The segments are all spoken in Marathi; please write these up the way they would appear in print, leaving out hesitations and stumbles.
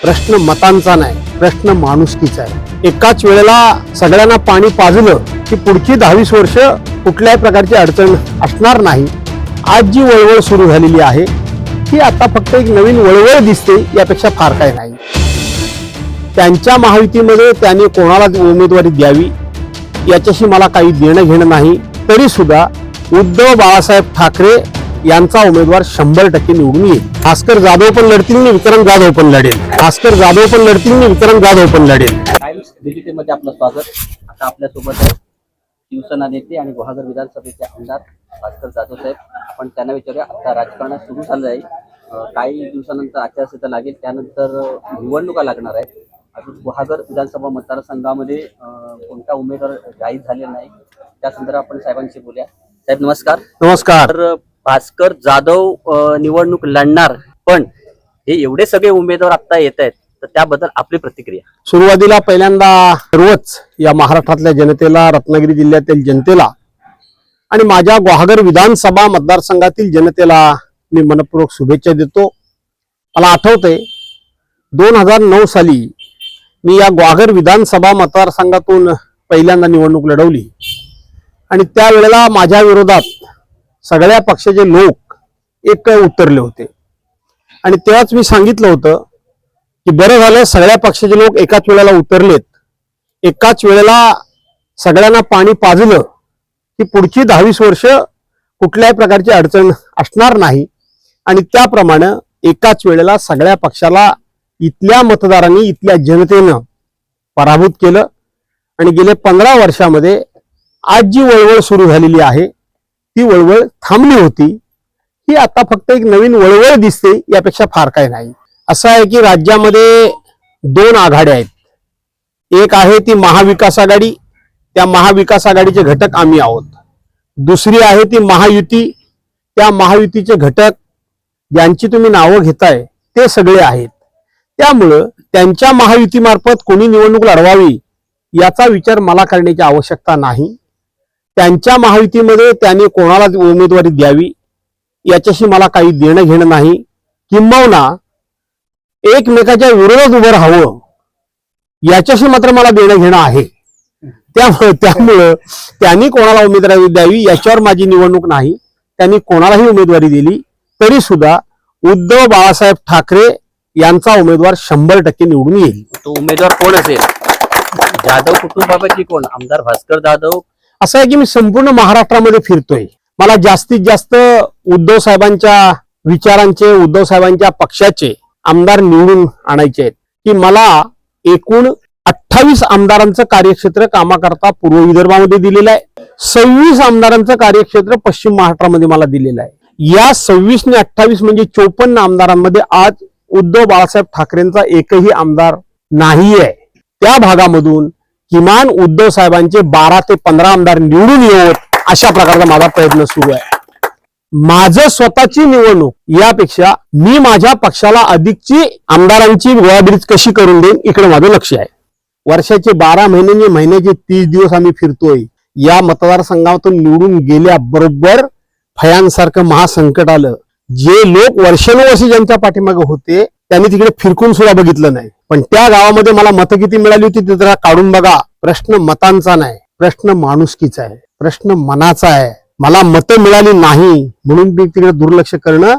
प्रश्न मतांचा नाही, प्रश्न माणुसकीचा आहे। एकाच वेळेला सगळ्यांना पाणी पाजलं की पुढची 10-20 वर्ष कुठल्याही प्रकारची अडचण असणार नाही। आज जी वळवळ सुरू झालेली आहे ती आता फक्त एक नवीन वळवळ दिसते, यापेक्षा फार काही नाही। त्यांच्या महायुतीमध्ये त्यांनी कोणाला उमेदवारी द्यावी याच्याशी मला काही देणं घेणं नाही, तरी सुद्धा उद्धव बाळासाहेब ठाकरे यांचा उमेदवार 100% निवडून येईल। भास्कर जाधव पण लढतील आणि विक्रम जाधव पण लढेल। भास्कर जाधव पण लढतील आणि विक्रम जाधव पण लढेल। टाइम्स डिजिटल मध्ये आपलं स्वागत। आता आपल्या सोबत आहे शिवसेना नेते आणि गुहागर विधानसभेचे आमदार भास्कर जाधव साहेब। आपण त्यांना विचारूया, आता राजकारणात सुरू झालं आहे, काही दिवसानंतर आचारसंहिता लागेल, त्यानंतर निवडणुका लागणार आहेत। अजून गुहागर विधानसभा मतदारसंघामध्ये कोणता उमेदवार जाहीर झाले नाही, त्या संदर्भात आपण साहेबांशी बोलूया। साहेब नमस्कार। नमस्कार। तर भास्कर जाधव निवडणूक लढणार, पण हे एवढे सगळे उमेदवार आता येत आहेत, तर त्याबद्दल आपली प्रतिक्रिया। सुरुवातीला पहिल्यांदा सर्वच या महाराष्ट्रातल्या जनतेला, रत्नागिरी जिल्ह्यातील जनतेला आणि माझ्या गुहागर विधानसभा मतदारसंघातील जनतेला मी मनपूर्वक शुभेच्छा देतो। मला आठवतंय 2009 साली मी या गुहागर विधानसभा मतदारसंघातून पहिल्यांदा निवडणूक लढवली आणि त्यावेळेला माझ्या विरोधात सगळ्या पक्षाचे लोक एक उतरले होते आणि तेव्हाच मी सांगितलं होतं की बरं झालं सगळ्या पक्षाचे लोक एकाच वेळेला उतरलेत, एकाच वेळेला सगळ्यांना पाणी पाजलं की पुढची 10-20 वर्ष कुठल्याही प्रकारची अडचण असणार नाही आणि त्याप्रमाणे एकाच वेळेला सगळ्या पक्षाला इथल्या मतदारांनी, इथल्या जनतेनं पराभूत केलं आणि गेले 15 वर्षामध्ये आज जी वळवळ सुरू झालेली आहे ती वळवळ थांबली होती, ही आता फक्त एक नवीन वळवळ दिसते, यापेक्षा फार काही नाही। असं आहे की राज्यामध्ये 2 आघाड्या आहेत। एक आहे ती महाविकास आघाडी, त्या महाविकास आघाडीचे घटक आम्ही आहोत। दुसरी आहे ती महायुती, त्या महायुतीचे घटक ज्यांची तुम्ही नावं घेताय ते सगळे आहेत। त्यामुळं त्यांच्या महायुतीमार्फत कोणी निवडणूक लढवावी याचा विचार मला करण्याची आवश्यकता नाही। त्यांच्या महायुतीमध्ये त्यांनी कोणाला उमेदवारी द्यावी याच्याशी मला काही देणं घेणं नाही, किंबहुना एकमेकाच्या विरोधात उभं राहावं याच्याशी मात्र मला देणं घेणं आहे। त्यामुळं त्यांनी कोणाला उमेदवारी द्यावी याच्यावर माझी निवडणूक नाही। त्यांनी कोणालाही उमेदवारी दिली तरी सुद्धा उद्धव बाळासाहेब ठाकरे यांचा उमेदवार 100% निवडून येईल। तो उमेदवार कोण असेल? जाधव कुटुंबापैकी कोण? आमदार भास्कर जाधव? असं आहे की मी संपूर्ण महाराष्ट्रामध्ये फिरतोय, मला जास्तीत जास्त उद्धव साहेबांच्या विचारांचे, उद्धव साहेबांच्या पक्षाचे आमदार निवडून आणायचे आहेत। की मला एकूण 28 आमदारांचं कार्यक्षेत्र कामाकरता पूर्व विदर्भामध्ये दिलेलं आहे, 26 आमदारांचं कार्यक्षेत्र पश्चिम महाराष्ट्रामध्ये मला दिलेलं आहे। या 26 आणि 28 म्हणजे 54 आमदारांमध्ये आज उद्धव बाळासाहेब ठाकरेंचा एकही आमदार नाहीये। त्या भागामधून किमान उद्धव साहेबांचे 12 ते 15 आमदार निवडून येवत अशा प्रकारचा माझा प्रयत्न सुरू आहे। माझं स्वतःची निवडणूक यापेक्षा मी माझ्या पक्षाला अधिकची आमदारांची गोळाबेरीज कशी करून देईन इकडे माझं लक्ष आहे। वर्षाचे 12 महिने, महिन्याचे 30 दिवस आम्ही फिरतोय। या मतदारसंघातून निवडून गेल्याबरोबर भयांसारखं महासंकट आलं। जे लोक वर्षानुवर्षे ज्यांच्या पाठीमागे होते त्यांनी तिकडे फिरकून सुद्धा बघितलं नाही, पण त्या गावामध्ये मला मतं किती मिळाली होती ते जरा काढून बघा। प्रश्न मतांचा नाही, प्रश्न माणुसकीचा आहे, प्रश्न मनाचा आहे। मला मतं मिळाली नाही म्हणून मी तिकडे दुर्लक्ष करणं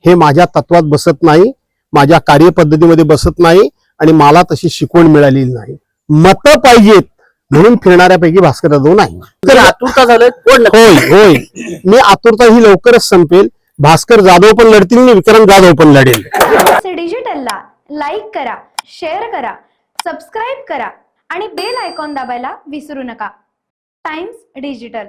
हे माझ्या तत्वात बसत नाही, माझ्या कार्यपद्धतीमध्ये बसत नाही आणि मला तशी शिकवण मिळालेली नाही। मतं पाहिजेत म्हणून फिरणाऱ्यापैकी भास्कर जाधव नाही। तर आतुरता झालं कोण? होय होय, मी आतुरता ही लवकरच संपेल। भास्कर जाधव पण लढतील आणि विक्रम जाधव पण लढेल। डिजिटलला लाईक करा, शेअर करा, सबस्क्राईब करा आणि बेल आयकॉन दाबायला विसरू नका। Times digital.